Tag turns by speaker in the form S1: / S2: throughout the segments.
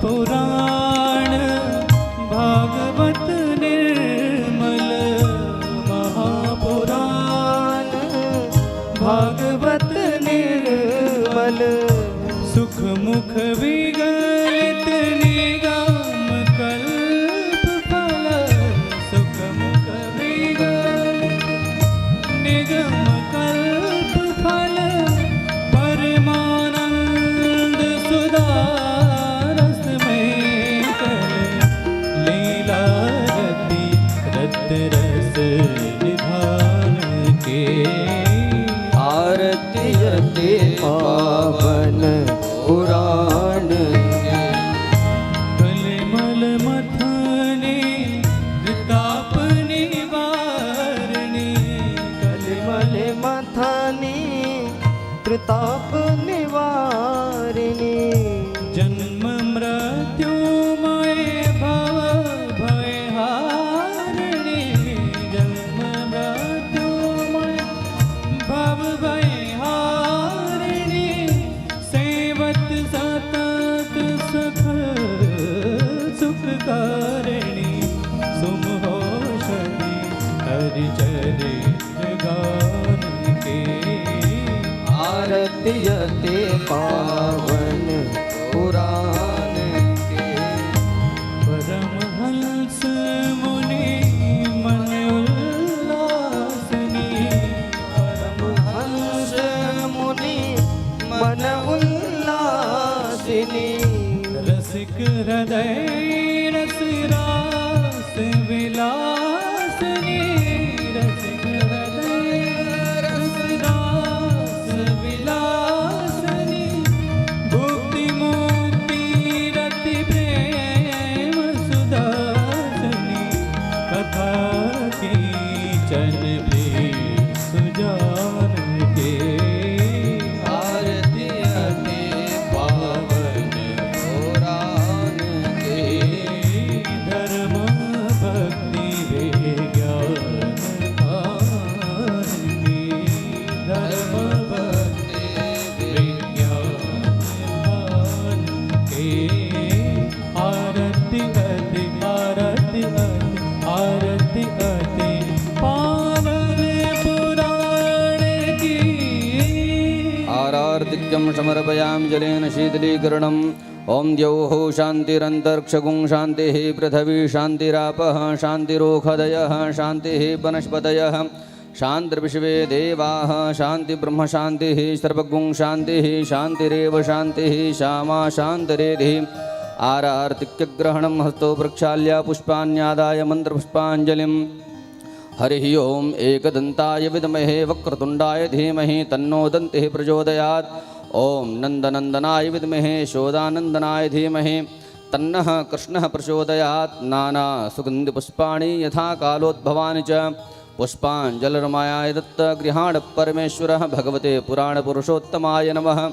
S1: पुराण भागवत निर्मल, महापुराण भागवत निर्मल, सुख मुख विगलित निगम कल्प फल, सुख मुख विगलित निगम कल्प फल, परमानंद सुधा रस में कल, लीला रति रत रस निधान के,
S2: आरती अति पावन पुराण के,
S1: कलिमल मथने ताप निवारणे,
S2: कलिमल मथानी त्रिताप निवारिणी,
S1: जन्म मृत्युमय भव भयहारिणी, जन्म मृत्युमय भव भयहारिणी, सेवत सतत सखल सुखकारिणी, सुमहोषणी हरिचरित्र गान के,
S2: आरती अति पावन पुराण के,
S1: परमहंस मुनि मन उल्लासनी,
S2: परमहंस मुनि मन उल्लासिनी,
S1: रसिक हृदय रस रास विलासनी, रसिक हृदय रस रास विलासनी, भुक्ति मुक्ति रति प्रेम सुदासनी, कथा कीचन प्रिय सुजान के,
S2: आरती अति पावन पुराण के,
S1: धर्म भक्ति विज्ञान ज्ञान की, धर्म भक्ति विज्ञान ज्ञान के, आरती अति आरती अति आरती अति पावन पुराण की।
S2: आरार्तिक्यं समर्पयामि जलेन शीतलीकरणम्। ओम द्यौः शान्तिरन्तरिक्षगुं शान्तिः, पृथिवी शान्तिरापः शान्तिरोषधयः, शान्तिः वनस्पतयः, शान्तिर्विश्वे देवाः, शान्तिर्ब्रह्म शान्तिः, सर्वगुं शान्तिः, शान्तिरेव शान्तिः, श्यामा शान्तिरेधिः। आरार्तिक्यग्रहणं हस्तो प्रक्षाल्य पुष्पाण्यादाय मन्त्रपुष्पाञ्जलिं। हरिः ओम एकदन्ताय विद्महे वक्रतुण्डाय धीमहि तन्नो दन्तिः प्रचोदयात्। ओम नन्दनन्दनाय विद्महे शोदानन्दनाय धीमहि तन्नः कृष्णः प्रचोदयात्। नाना सुगन्धिपुष्पाणि यथा कालोद्भवानि च पुष्पाञ्जलिर्मायाय दत्त गृहाण परमेश्वरः। भगवते पुराणपुरुषोत्तमाय नमः।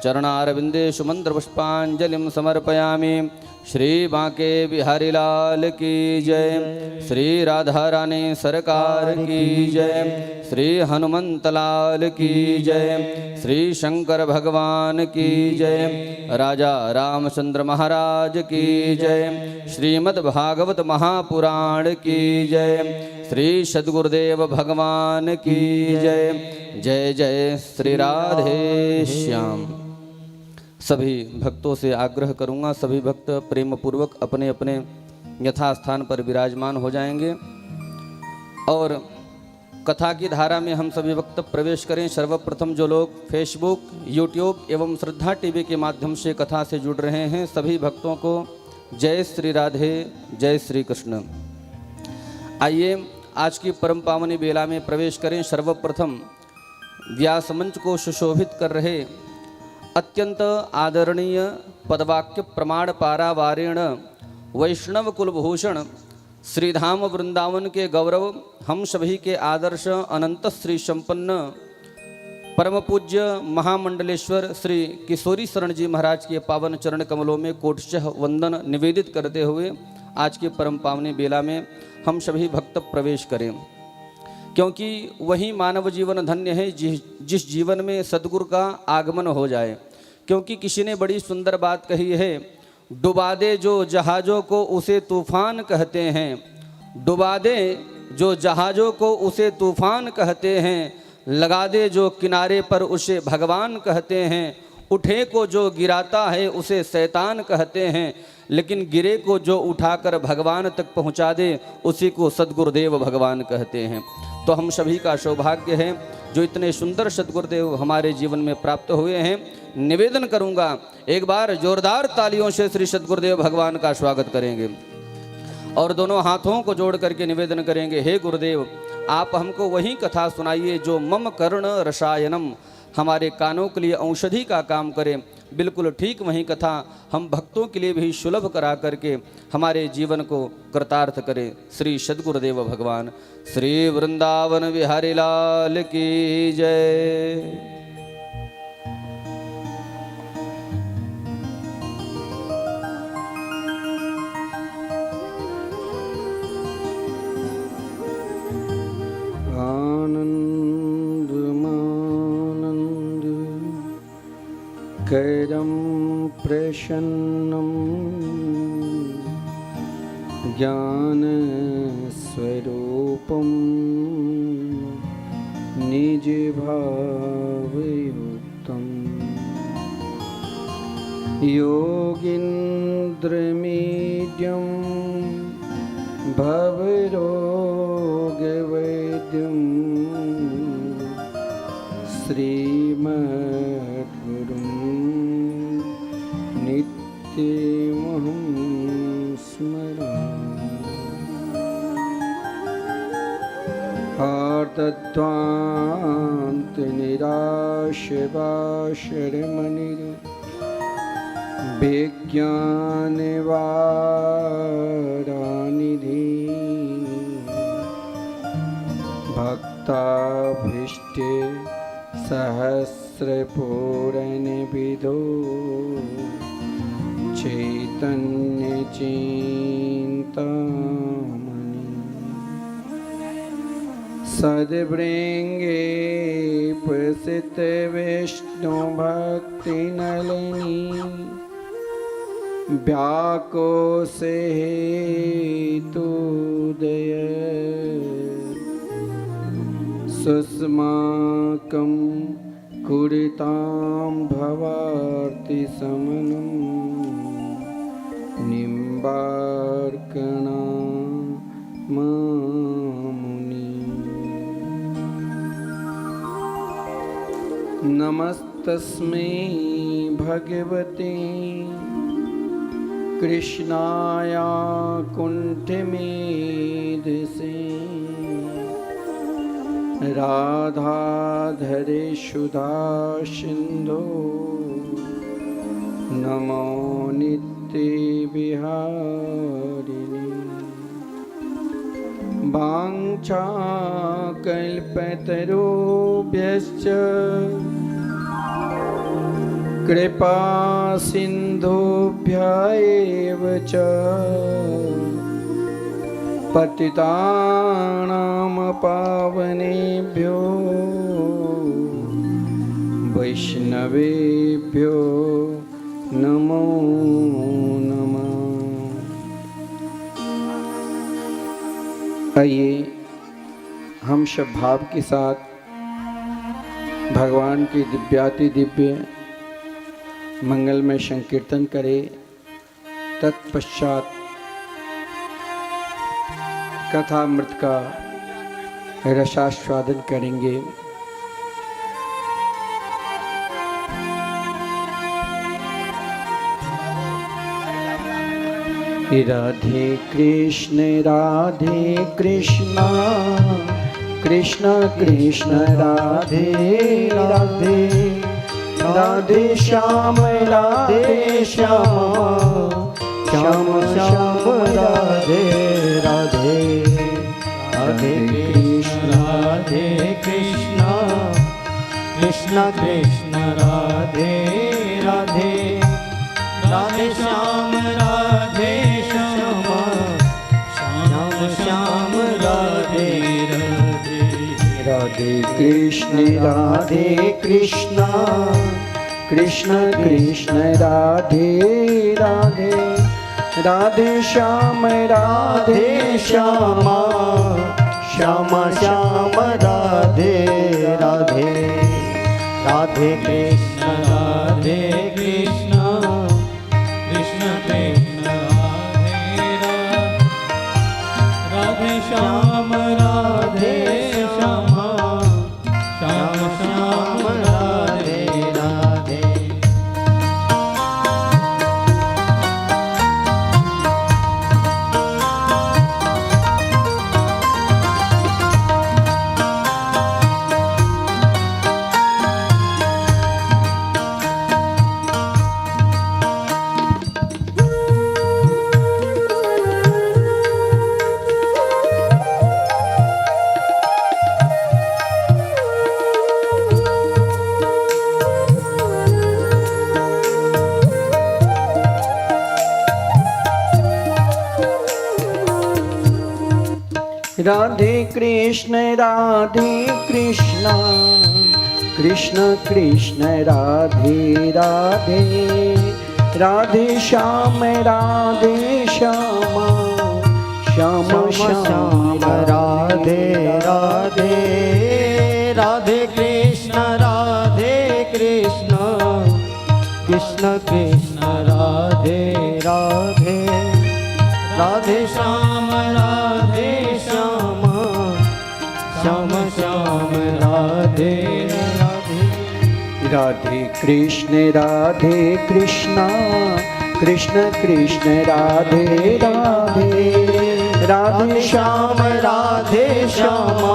S2: चरणारविन्देषु मन्त्रपुष्पाञ्जलिं समर्पयामि। श्री बांके बिहारी लाल की जय, श्री राधा रानी सरकार की जय, श्री हनुमंत लाल की जय, श्री शंकर भगवान की जय, राजा रामचंद्र महाराज की जय, श्रीमद् भागवत महापुराण की जय, श्री सद्गुरुदेव भगवान की जय। जय जय श्री राधे श्याम। सभी भक्तों से आग्रह करूंगा, सभी भक्त प्रेम पूर्वक अपने अपने यथास्थान पर विराजमान हो जाएंगे और कथा की धारा में हम सभी भक्त प्रवेश करें। सर्वप्रथम जो लोग फेसबुक, यूट्यूब एवं श्रद्धा टीवी के माध्यम से कथा से जुड़ रहे हैं, सभी भक्तों को जय श्री राधे, जय श्री कृष्ण। आइए आज की परम पावनी बेला में प्रवेश करें। सर्वप्रथम व्यास मंच को सुशोभित कर रहे अत्यंत आदरणीय पदवाक्य प्रमाण पारावारेण वैष्णव कुलभूषण श्रीधाम वृंदावन के गौरव, हम सभी के आदर्श अनंत श्री संपन्न परम पूज्य महामंडलेश्वर श्री किशोरी शरण जी महाराज के पावन चरण कमलों में कोटशः वंदन निवेदित करते हुए आज के परम पावनी बेला में हम सभी भक्त प्रवेश करें, क्योंकि वही मानव जीवन धन्य है जिस जीवन में सद्गुरु का आगमन हो जाए। क्योंकि किसी ने बड़ी सुंदर बात कही है, डुबा दे जो जहाज़ों को उसे तूफ़ान कहते हैं, डुबा दे जो जहाज़ों को उसे तूफ़ान कहते हैं, लगा दे जो किनारे पर उसे भगवान कहते हैं, उठे को जो गिराता है उसे शैतान कहते हैं, लेकिन गिरे को जो उठाकर भगवान तक पहुंचा दे उसी को सद्गुरुदेव भगवान कहते हैं। तो हम सभी का सौभाग्य है जो इतने सुंदर सद्गुरुदेव हमारे जीवन में प्राप्त हुए हैं। निवेदन करूंगा, एक बार जोरदार तालियों से श्री सद्गुरुदेव भगवान का स्वागत करेंगे और दोनों हाथों को जोड़ करके निवेदन करेंगे, हे गुरुदेव आप हमको वही कथा सुनाइए जो मम कर्ण रसायनम, हमारे कानों के लिए औषधि का काम करे। बिल्कुल ठीक वही कथा हम भक्तों के लिए भी सुलभ करा करके हमारे जीवन को कृतार्थ करे। श्री सद्गुरुदेव भगवान श्री वृंदावन बिहारी लाल की जय।
S3: करं प्रसन्नं ज्ञानस्वरूपं निजभावयुक्तं योगीन्द्रमीड्यं भवरोगवैद्यं श्रीमद्गुरुं नित्यमहं स्मरामि। आर्तध्वान्तनिराशवाशरमणिर्विज्ञानवारानिधि भक्ताभीष्टे सहस्रपूरणविदो चैतन्यचिन्तामणि सद्वृङ्गे प्रसिद्धविष्णुभक्तिनलिनी व्याकोसे हेतुदय सुस्माकं कुरुतां भवार्तिशमनं निम्बार्कणामुनि। नमस्तस्मै भगवते कृष्णाय कुण्ठमेधसे राधाधरे सुधा सिन्धो नमो नित्यविहारिणे। वाञ्छाकल्पतरुभ्यश्च कृपा सिन्धुभ्य एव च पतितानां पावनेभ्यो वैष्णवेभ्यो नमो नमः। आइए हम सब भाव के साथ भगवान की दिव्याति दिव्य मंगलमय संकीर्तन करें। तत्पश्चात कथामृत का रसास्वादन करेंगे। राधे कृष्ण कृष्ण कृष्ण राधे राधे राधे श्याम श्याम श्याम राधे राधे राधे कृष्ण कृष्ण कृष्ण राधे राधे राधे श्याम श्याम श्याम राधे राधे राधे कृष्ण कृष्ण कृष्ण राधे राधे, राधे श्याम राधे श्यामा,
S4: श्याम श्याम राधे राधे, राधे कृष्ण
S1: राधे कृष्ण कृष्ण कृष्ण राधे श्याम राधे श्यामा, श्याम श्याम राधे
S4: राधे।
S3: राधे कृष्ण कृष्ण कृष्ण राधे राधे, राधे श्याम राधे श्यामा, श्याम श्याम
S4: राधे राधे, राधे कृष्ण कृष्ण कृष्ण राधे राधे, राधे श्याम राधे श्यामा, श्याम श्याम राधे राधे।
S3: राधे कृष्ण कृष्ण कृष्ण राधे राधे, राधे श्याम राधे श्यामा,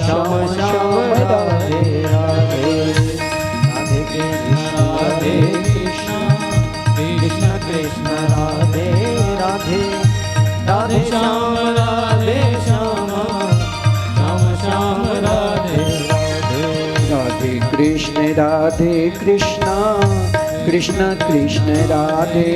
S3: श्याम श्याम राधे राधे,
S4: राधे कृष्ण कृष्ण कृष्ण राधे राधे, राधे श्याम राधे श्यामा, श्याम श्याम राधे राधे।
S3: राधे कृष्ण कृष्ण राधे राधे, राधे श्याम राधे श्यामा,
S4: श्याम श्याम राधे राधे,
S1: राधे कृष्ण कृष्ण कृष्ण राधे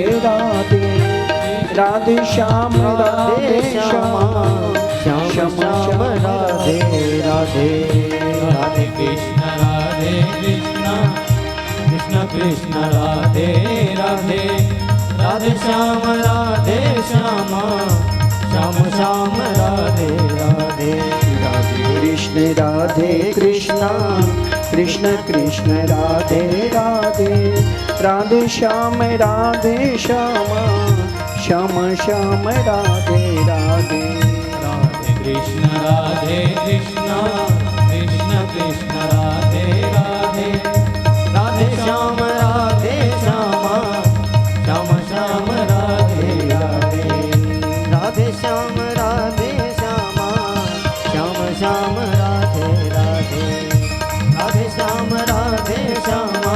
S1: राधे, राधे श्याम राधे श्यामा, श्याम श्याम राधे राधे।
S3: राधे कृष्ण कृष्ण राधे राधे, राधे श्याम राधे श्यामा, श्याम श्याम राधे राधे।
S1: राधे कृष्ण कृष्ण कृष्ण राधे राधे,
S4: राधे श्याम राधे श्यामा, श्याम श्याम राधे राधे, राधे श्याम राधे श्यामा, श्याम श्याम राधे राधे, राधे श्याम राधे श्यामा,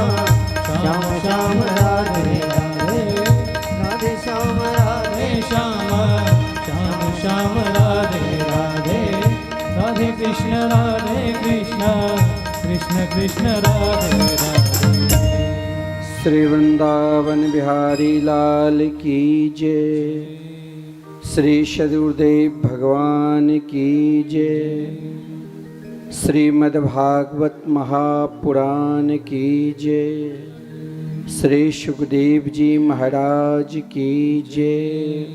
S4: श्याम श्याम राधे राधे, राधे श्याम राधे
S1: श्याम श्याम श्याम राधे राधे, राधे कृष्ण कृष्ण कृष्ण राधे राधे।
S3: श्री वृंदावन बिहारी लाल की जय, श्री सदगुरुदेव भगवान की जय, श्रीमद्भागवत महापुराण की जय, श्री सुखदेव जी महाराज की जय,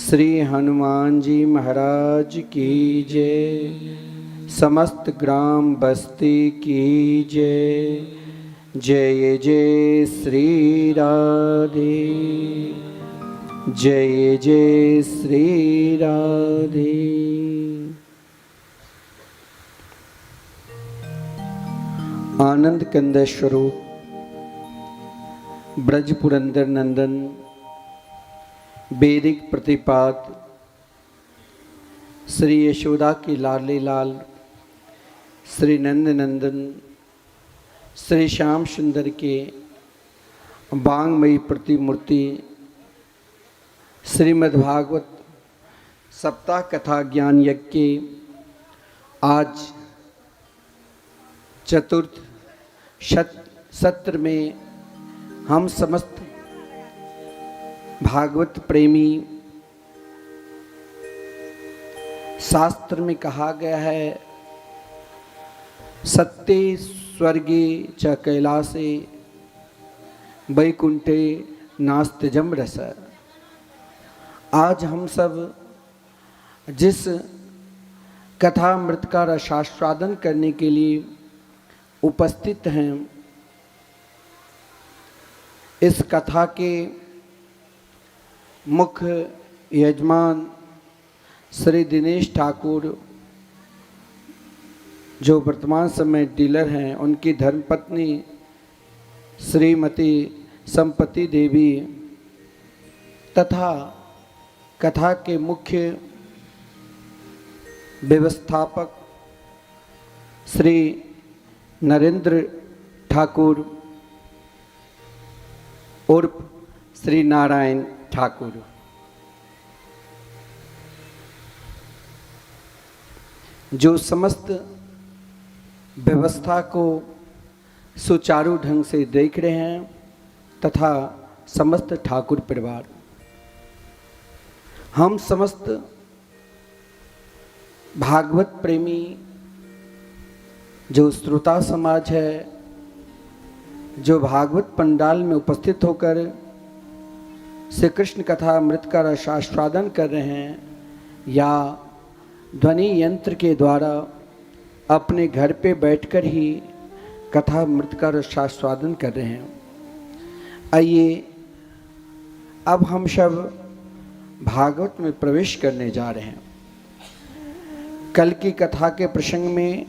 S3: श्री हनुमान जी महाराज की जय, समस्त ग्राम बस्ती की जय। जय जय श्री राधे, जय जय श्री राधे। आनंद कंद स्वरूप ब्रज पुरंदर नंदन, वैदिक प्रतिपाद श्री यशोदा की लाडले लाल श्री नंद नंदन श्री श्याम सुंदर के वांगमयी प्रतिमूर्ति श्रीमद्भागवत सप्ताह कथा ज्ञान यज्ञ के आज चतुर्थ सत्र में हम समस्त भागवत प्रेमी, शास्त्र में कहा गया है सत्ये स्वर्गे च कैलासे वैकुंठे नास्त्यजम रस। आज हम सब जिस कथामृत का रसास्वादन करने के लिए उपस्थित हैं, इस कथा के मुख्य यजमान श्री दिनेश ठाकुर, जो वर्तमान समय डीलर हैं, उनकी धर्मपत्नी श्रीमती संपत्ति देवी तथा कथा के मुख्य व्यवस्थापक श्री नरेंद्र ठाकुर उर्फ श्री नारायण ठाकुर, जो समस्त व्यवस्था को सुचारू ढंग से देख रहे हैं, तथा समस्त ठाकुर परिवार, हम समस्त भागवत प्रेमी जो श्रोता समाज है, जो भागवत पंडाल में उपस्थित होकर श्री कृष्ण कथा अमृत का रसास्वादन कर रहे हैं या ध्वनि यंत्र के द्वारा अपने घर पे बैठकर ही कथा अमृत का रसास्वादन कर रहे हैं, आइए अब हम सब भागवत में प्रवेश करने जा रहे हैं। कल की कथा के प्रसंग में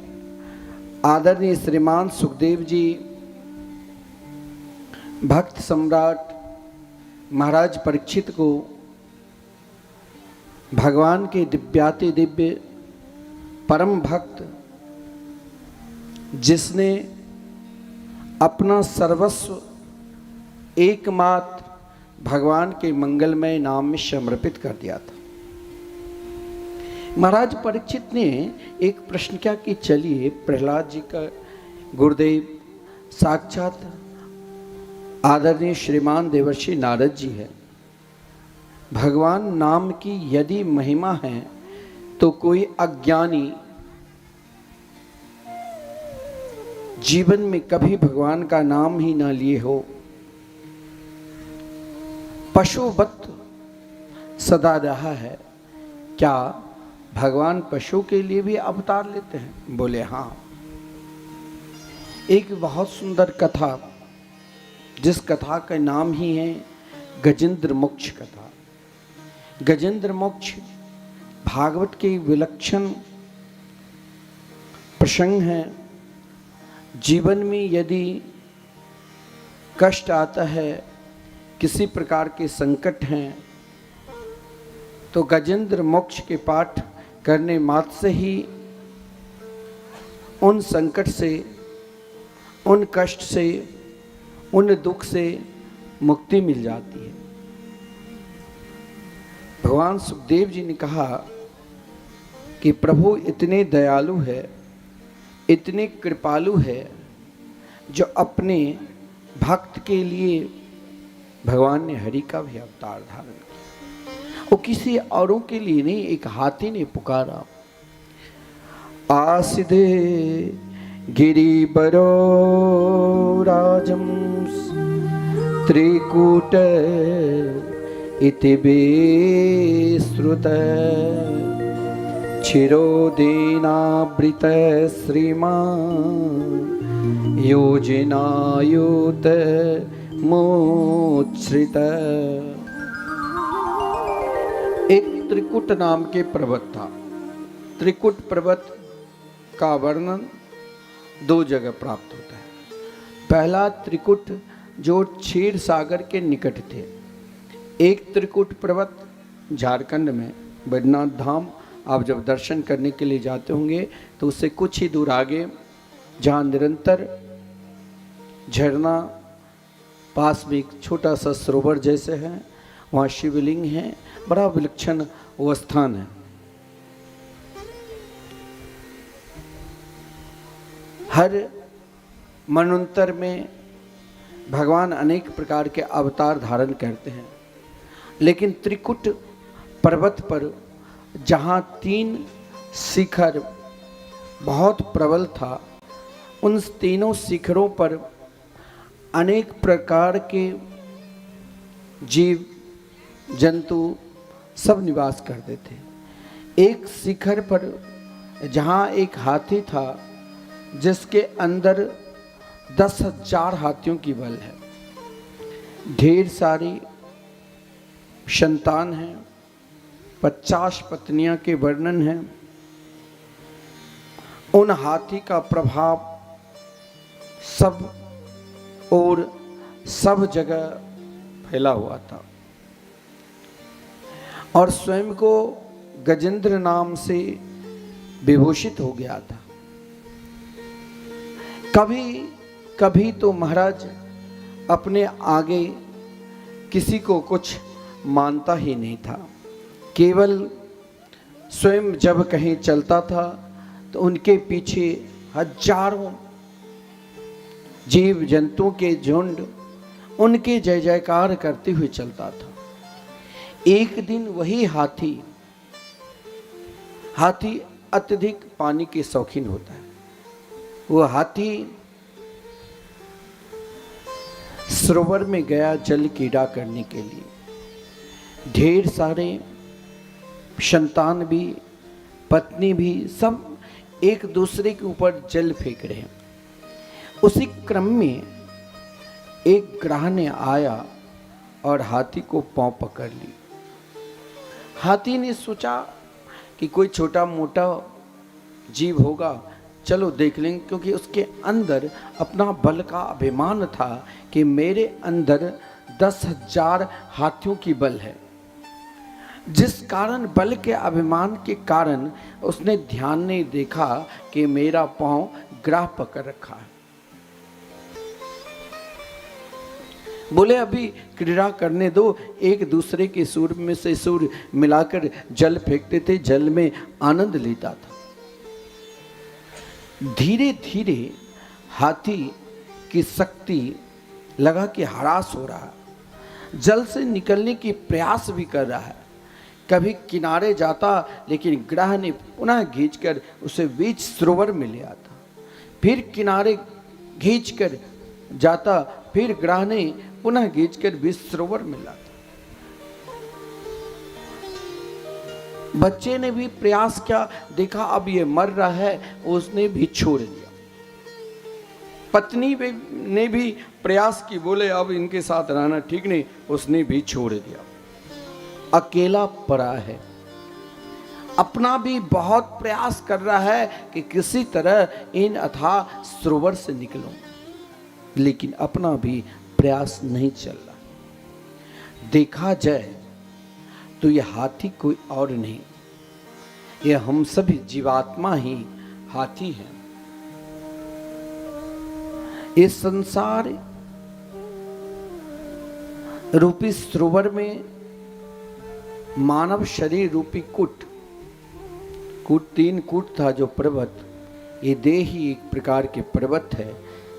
S3: आदरणीय श्रीमान सुखदेव जी भक्त सम्राट महाराज परीक्षित को भगवान के दिव्याति दिव्य परम भक्त, जिसने अपना सर्वस्व एकमात्र भगवान के मंगलमय नाम में समर्पित कर दिया था। महाराज परीक्षित ने एक प्रश्न किया कि चलिए, प्रहलाद जी का गुरुदेव साक्षात आदरणीय श्रीमान देवर्षि नारद जी है, भगवान नाम की यदि महिमा है तो कोई अज्ञानी जीवन में कभी भगवान का नाम ही ना लिए हो, पशुवत सदा रहा है, क्या भगवान पशु के लिए भी अवतार लेते हैं? बोले हाँ। एक बहुत सुंदर कथा, जिस कथा का नाम ही है गजेंद्र मोक्ष कथा। गजेंद्र मोक्ष भागवत के विलक्षण प्रसंग है। जीवन में यदि कष्ट आता है, किसी प्रकार के संकट हैं, तो गजेंद्र मोक्ष के पाठ करने मात्र से ही उन संकट से, उन कष्ट से, उन दुख से मुक्ति मिल जाती है। भगवान सुखदेव जी ने कहा कि प्रभु इतने दयालु है, इतने कृपालु है, जो अपने भक्त के लिए भगवान ने हरि का भी अवतार धारण किया। वो किसी औरों के लिए नहीं, एक हाथी ने पुकारा, आसिधे गिरिबरो राजं त्रिकूट इति विश्रुत छिरोदीनावृत श्रीमान् योजनायुत मोच्छ्रित। एक त्रिकुट नाम के पर्वत था। त्रिकुट पर्वत का वर्णन दो जगह प्राप्त होता है। पहला त्रिकुट जो क्षीर सागर के निकट थे। एक त्रिकुट पर्वत झारखंड में बद्रीनाथ धाम, आप जब दर्शन करने के लिए जाते होंगे तो उससे कुछ ही दूर आगे, जहाँ निरंतर झरना, पास में एक छोटा सा सरोवर जैसे है, वहाँ शिवलिंग है, बड़ा विलक्षण वो स्थान है। हर मनवंतर में भगवान अनेक प्रकार के अवतार धारण करते हैं, लेकिन त्रिकुट पर्वत पर जहाँ 3 शिखर बहुत प्रबल था, उन तीनों शिखरों पर अनेक प्रकार के जीव जंतु सब निवास करते थे। एक शिखर पर जहाँ एक हाथी था जिसके अंदर 10,000 हाथियों की बल है, ढेर सारी संतान हैं, 50 पत्नियां के वर्णन हैं। उन हाथी का प्रभाव सब और सब जगह फैला हुआ था और स्वयं को गजेंद्र नाम से विभूषित हो गया था। कभी कभी तो महाराज अपने आगे किसी को कुछ मानता ही नहीं था, केवल स्वयं जब कहीं चलता था तो उनके पीछे हजारों जीव जंतुओं के झुंड उनके जय जयकार करते हुए चलता था। एक दिन वही हाथी अत्यधिक पानी के शौकीन होता है। वो हाथी सरोवर में गया जल क्रीड़ा करने के लिए। ढेर सारे संतान भी, पत्नी भी, सब एक दूसरे के ऊपर जल फेंक रहे हैं। उसी क्रम में एक ग्राह ने आया और हाथी को पांव पकड़ ली। हाथी ने सोचा कि कोई छोटा मोटा जीव होगा, चलो देख लेंगे, क्योंकि उसके अंदर अपना बल का अभिमान था कि मेरे अंदर 10,000 हाथियों की बल है। जिस कारण बल के अभिमान के कारण उसने ध्यान नहीं देखा कि मेरा पांव ग्राह पकड़ रखा है। बोले अभी क्रीड़ा करने दो। एक दूसरे के सूर में से सूर मिलाकर जल फेंकते थे, जल में आनंद लेता था। धीरे धीरे हाथी की शक्ति लगा कि हरास हो रहा है, जल से निकलने की प्रयास भी कर रहा है। कभी किनारे जाता लेकिन ग्राह ने पुनः खींचकर उसे बीच सरोवर में ले आता, फिर किनारे खींचकर जाता, फिर ग्राह ने पुनः खींचकर बीच सरोवर में लाता। बच्चे ने भी प्रयास किया, देखा अब ये मर रहा है, उसने भी छोड़ दिया। पत्नी ने भी प्रयास की, बोले अब इनके साथ रहना ठीक नहीं, उसने भी छोड़ दिया। अकेला पड़ा है, अपना भी बहुत प्रयास कर रहा है कि किसी तरह इन अथाह सरोवर से निकलूं, लेकिन अपना भी प्रयास नहीं चल रहा। देखा जाए तो यह हाथी कोई और नहीं, यह हम सभी जीवात्मा ही हाथी हैं। इस संसार रूपी सरोवर में मानव शरीर रूपी कूट 3 कूट था जो पर्वत, ये देह ही एक प्रकार के पर्वत है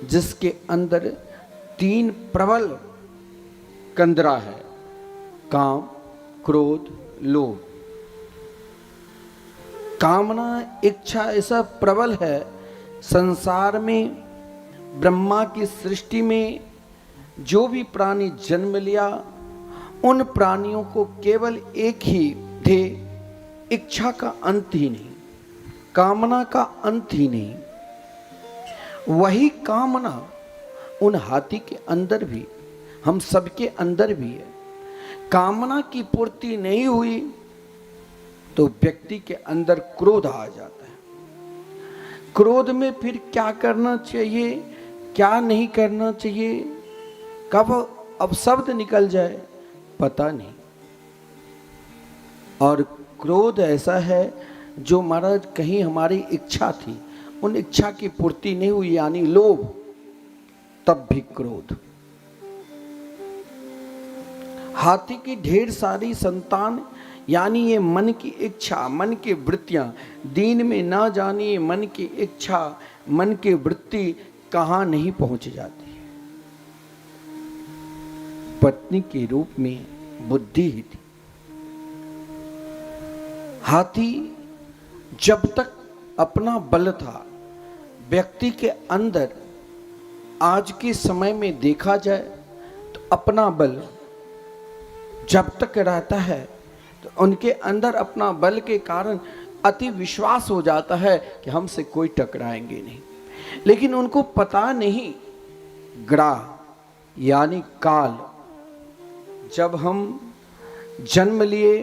S3: जिसके अंदर 3 प्रबल कंदरा है, काम, क्रोध, लोभ। कामना, इच्छा ऐसा प्रबल है। संसार में ब्रह्मा की सृष्टि में जो भी प्राणी जन्म लिया, उन प्राणियों को केवल एक ही ध्येय, इच्छा का अंत ही नहीं, कामना का अंत ही नहीं। वही कामना उन हाथी के अंदर भी, हम सबके अंदर भी है। कामना की पूर्ति नहीं हुई तो व्यक्ति के अंदर क्रोध आ जाता है। क्रोध में फिर क्या करना चाहिए, क्या नहीं करना चाहिए, कब अब शब्द निकल जाए पता नहीं। और क्रोध ऐसा है जो महाराज कहीं हमारी इच्छा थी, उन इच्छा की पूर्ति नहीं हुई, यानी लोभ, तब भी क्रोध। हाथी की ढेर सारी संतान, यानी ये मन की इच्छा, मन की वृत्तियां, दीन में ना जानी मन की इच्छा, मन की वृत्ति कहां नहीं पहुंच जाती। पत्नी के रूप में बुद्धि ही थी। हाथी जब तक अपना बल था, व्यक्ति के अंदर आज के समय में देखा जाए तो अपना बल जब तक रहता है तो उनके अंदर अपना बल के कारण अति विश्वास हो जाता है कि हमसे कोई टकराएंगे नहीं। लेकिन उनको पता नहीं ग्रह यानी काल, जब हम जन्म लिए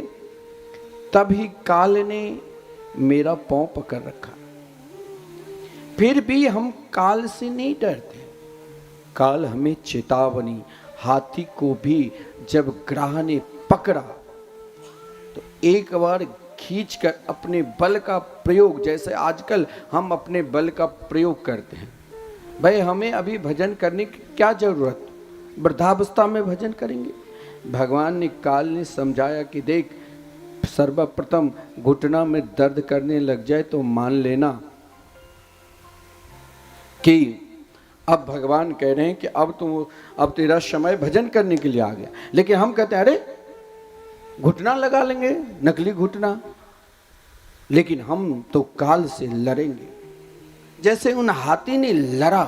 S3: तभी काल ने मेरा पांव पकड़ रखा। फिर भी हम काल से नहीं डरते। काल हमें चेतावनी, हाथी को भी जब ग्रह ने पकड़ा तो एक बार खींचकर अपने बल का प्रयोग, जैसे आजकल हम अपने बल का प्रयोग करते हैं। भाई हमें अभी भजन करने की क्या जरूरत, वृद्धावस्था में भजन करेंगे। भगवान ने, काल ने समझाया कि देख, सर्वप्रथम घुटना में दर्द करने लग जाए तो मान लेना कि अब भगवान कह रहे हैं कि अब तेरा समय भजन करने के लिए आ गया। लेकिन हम कहते हैं अरे घुटना लगा लेंगे, नकली घुटना। लेकिन हम तो काल से लड़ेंगे। जैसे उन हाथी ने लड़ा,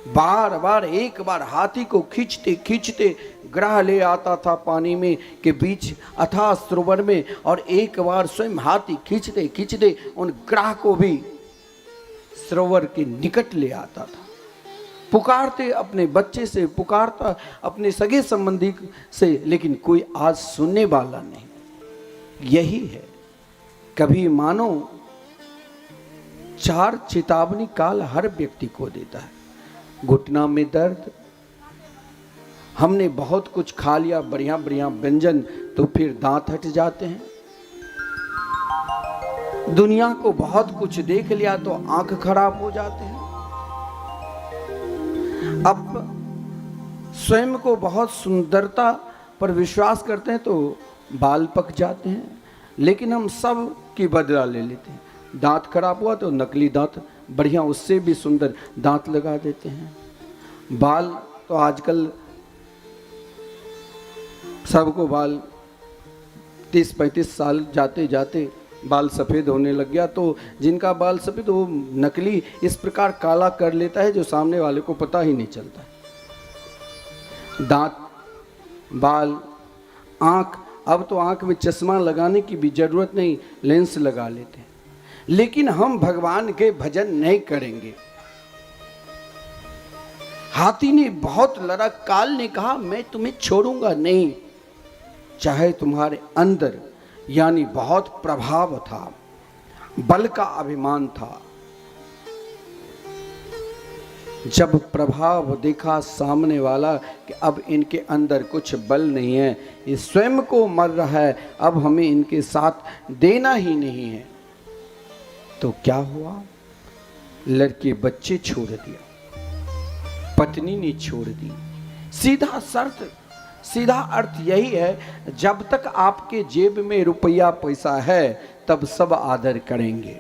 S3: बार बार एक बार हाथी को खींचते खींचते ग्रह ले आता था पानी में के बीच अथाह सरोवर में, और एक बार स्वयं हाथी खींचते खींचते उन ग्रह को भी सरोवर के निकट ले आता था। पुकारते अपने बच्चे से, पुकारता अपने सगे संबंधी से, लेकिन कोई आज सुनने वाला नहीं। यही है, कभी मानो 4 चेतावनी काल हर व्यक्ति को देता है। घुटना में दर्द, हमने बहुत कुछ खा लिया, बढ़िया बढ़िया व्यंजन, तो फिर दांत हट जाते हैं। दुनिया को बहुत कुछ देख लिया तो आंख खराब हो जाते हैं। अब स्वयं को बहुत सुंदरता पर विश्वास करते हैं तो बाल पक जाते हैं। लेकिन हम सब की बदला ले लेते हैं। दांत खराब हुआ तो नकली दांत बढ़िया, उससे भी सुंदर दांत लगा देते हैं। बाल तो आजकल सबको बाल 30-35 साल जाते जाते बाल सफ़ेद होने लग गया। तो जिनका बाल सफ़ेद, वो नकली इस प्रकार काला कर लेता है जो सामने वाले को पता ही नहीं चलता। दांत, बाल, आँख, अब तो आँख में चश्मा लगाने की भी जरूरत नहीं, लेंस लगा लेते हैं। लेकिन हम भगवान के भजन नहीं करेंगे। हाथी ने बहुत लड़ा, काल ने कहा मैं तुम्हें छोड़ूंगा नहीं। चाहे तुम्हारे अंदर यानी बहुत प्रभाव था, बल का अभिमान था। जब प्रभाव देखा सामने वाला कि अब इनके अंदर कुछ बल नहीं है, ये स्वयं को मर रहा है, अब हमें इनके साथ देना ही नहीं है, तो क्या हुआ? लड़के बच्चे छोड़ दिया, पत्नी ने छोड़ दी। सीधा शर्त, सीधा अर्थ यही है, जब तक आपके जेब में रुपया पैसा है तब सब आदर करेंगे।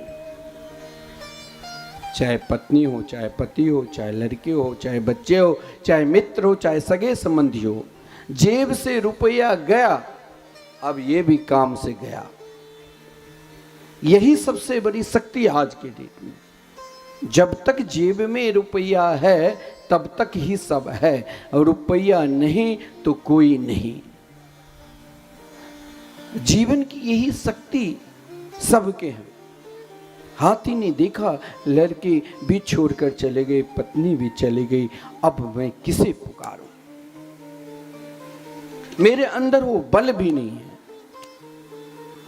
S3: चाहे पत्नी हो, चाहे पति हो, चाहे लड़के हो, चाहे बच्चे हो, चाहे मित्र हो, चाहे सगे संबंधी हो। जेब से रुपया गया, अब ये भी काम से गया। यही सबसे बड़ी शक्ति आज के डेट में। जब तक जेब में रुपया है तब तक ही सब है, और रुपया नहीं तो कोई नहीं। जीवन की यही शक्ति सबके हैं। हाथी ने देखा लड़के भी छोड़कर चले गए, पत्नी भी चली गई, अब मैं किसे पुकारूं? मेरे अंदर वो बल भी नहीं है।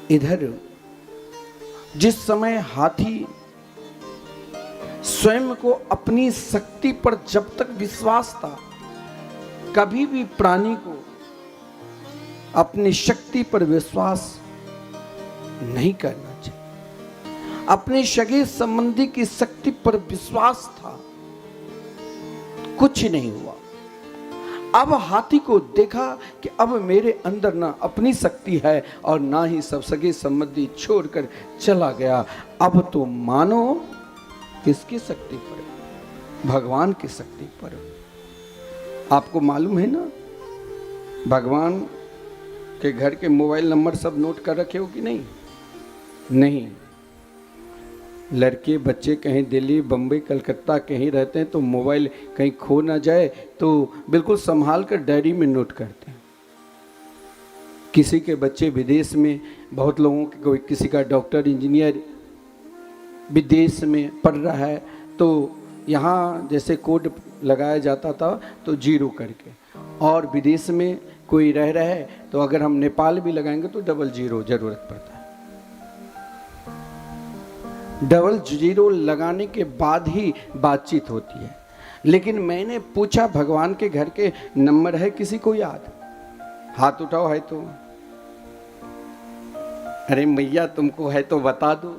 S3: इधर जिस समय हाथी स्वयं को अपनी शक्ति पर जब तक विश्वास था, कभी भी प्राणी को अपनी शक्ति पर विश्वास नहीं करना चाहिए। अपने सगे संबंधी की शक्ति पर विश्वास था, कुछ नहीं हुआ। अब हाथी को देखा कि अब मेरे अंदर ना अपनी शक्ति है और ना ही सब सगे संबंधी छोड़कर चला गया। अब तो मानो किसकी शक्ति पर? भगवान की शक्ति पर। आपको मालूम है ना, भगवान के घर के मोबाइल नंबर सब नोट कर रखे हो कि नहीं? नहीं। लड़के बच्चे कहीं दिल्ली बम्बई कलकत्ता कहीं रहते हैं तो मोबाइल कहीं खो ना जाए तो बिल्कुल संभाल कर डायरी में नोट करते हैं। किसी के बच्चे विदेश में, बहुत लोगों के कोई किसी का डॉक्टर इंजीनियर विदेश में पढ़ रहा है तो यहाँ जैसे कोड लगाया जाता था तो 0 करके, और विदेश में कोई रह रहा है तो अगर हम नेपाल भी लगाएंगे तो 00 जरूरत पड़ता है। 00 लगाने के बाद ही बातचीत होती है। लेकिन मैंने पूछा भगवान के घर के नंबर है किसी को याद? हाथ उठाओ है तो। अरे मैया तुमको है तो बता दो,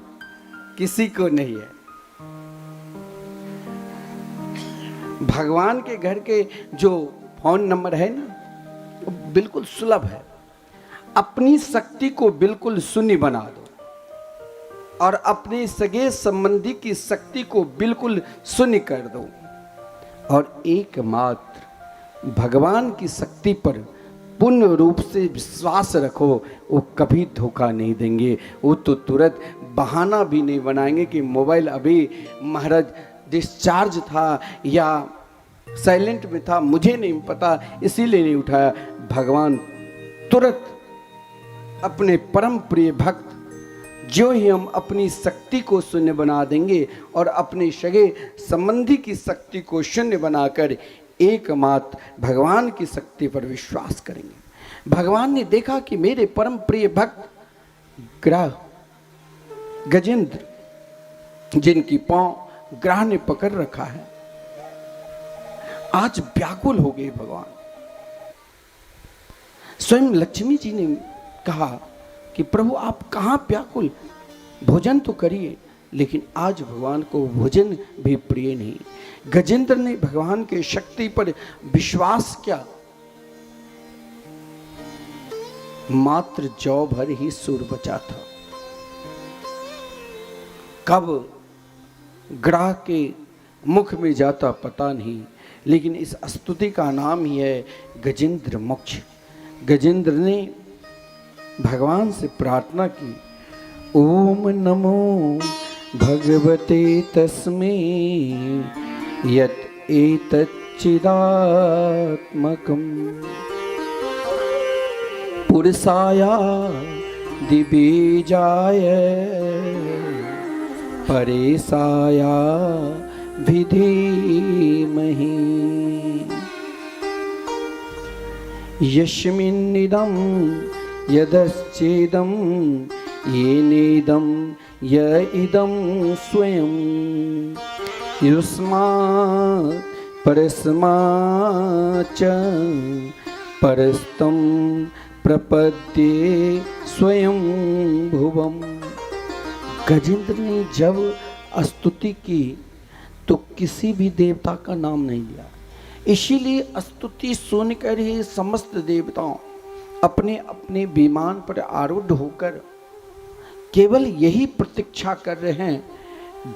S3: किसी को नहीं है। भगवान के घर के जो फोन नंबर है ना वो बिल्कुल सुलभ है। अपनी शक्ति को बिल्कुल शून्य बना दो और अपने सगे संबंधी की शक्ति को बिल्कुल शून्य कर दो और एकमात्र भगवान की शक्ति पर पूर्ण रूप से विश्वास रखो। वो कभी धोखा नहीं देंगे। वो तो तुरंत बहाना भी नहीं बनाएंगे कि मोबाइल अभी महाराज डिस्चार्ज था या साइलेंट में था, मुझे नहीं पता इसीलिए नहीं उठाया। भगवान तुरंत अपने परम प्रिय भक्त जो ही हम अपनी शक्ति को शून्य बना देंगे और अपने सगे संबंधी की शक्ति को शून्य बनाकर एकमात्र भगवान की शक्ति पर विश्वास करेंगे। भगवान ने देखा कि मेरे परम प्रिय भक्त ग्रह गजेंद्र जिनकी पांव ग्रह ने पकड़ रखा है आज व्याकुल हो गए। भगवान स्वयं लक्ष्मी जी ने कहा कि प्रभु आप कहां व्याकुल, भोजन तो करिए। लेकिन आज भगवान को भोजन भी प्रिय नहीं। गजेंद्र ने भगवान के शक्ति पर विश्वास किया। मात्र जौ भर ही सूर बचा था। कब ग्रह के मुख में जाता पता नहीं, लेकिन इस स्तुति का नाम ही है गजेंद्र मोक्ष। गजेंद्र ने भगवान से प्रार्थना की, ओम नमो भगवते तस्मै यत् एतच्चिदात्मकम् पुरुषाया दिबीजाय परेशाया विधीमहि यस्मिन्निदं यदश्चेदं येनेदं य इदं स्वयं युष्मात् परस्माच्च परस्तं प्रपद्ये स्वयं भुवम्। गजेंद्र ने जब स्तुति की तो किसी भी देवता का नाम नहीं लिया। इसीलिए स्तुति सुनकर ही समस्त देवताओं अपने अपने विमान पर आरूढ़ होकर केवल यही प्रतीक्षा कर रहे हैं,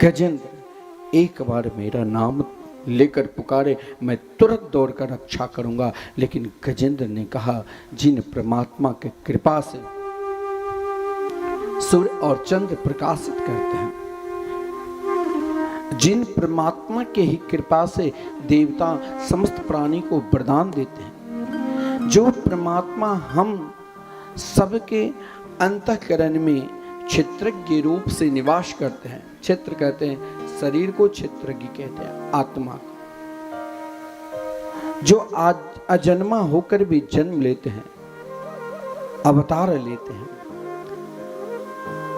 S3: गजेंद्र एक बार मेरा नाम लेकर पुकारे, मैं तुरंत दौड़कर रक्षा करूंगा। लेकिन गजेंद्र ने कहा, जिन परमात्मा के कृपा से सूर्य और चंद्र प्रकाशित करते हैं, जिन परमात्मा के ही कृपा से देवता समस्त प्राणी को वरदान देते हैं, जो परमात्मा हम सबके अंतःकरण में क्षेत्रज्ञ रूप से निवास करते हैं। क्षेत्र कहते हैं शरीर को, क्षेत्रज्ञ कहते हैं आत्मा को, जो आज अजन्मा होकर भी जन्म लेते हैं, अवतार लेते हैं,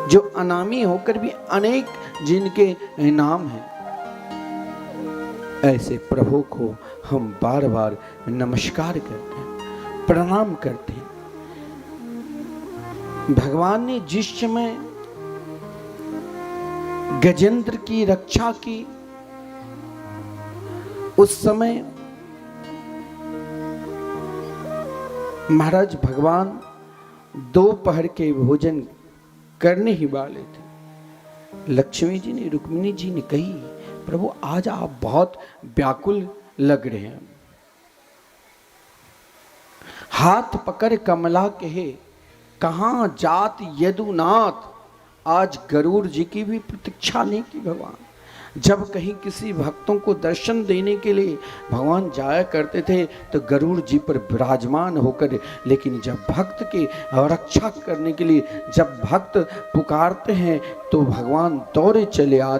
S3: जो अनामी होकर भी अनेक जिनके नाम हैं, ऐसे प्रभु को हम बार बार नमस्कार करते हैं, प्रणाम करते हैं। भगवान ने जिस समय गजेंद्र की रक्षा की, उस समय महाराज भगवान दोपहर के भोजन करने ही वाले थे। लक्ष्मी जी ने, रुक्मिणी जी ने कही, प्रभु आज आप बहुत व्याकुल लग रहे हैं। हाथ पकड़ कमला कहे, कहाँ जात यदुनाथ, आज गरुड़ जी की भी प्रतीक्षा नहीं की भगवान। जब कहीं किसी भक्तों को दर्शन देने के लिए भगवान जाया करते थे तो गरुड़ जी पर विराजमान होकर, लेकिन जब भक्त की रक्षा करने के लिए जब भक्त पुकारते हैं तो भगवान दौड़े चले आते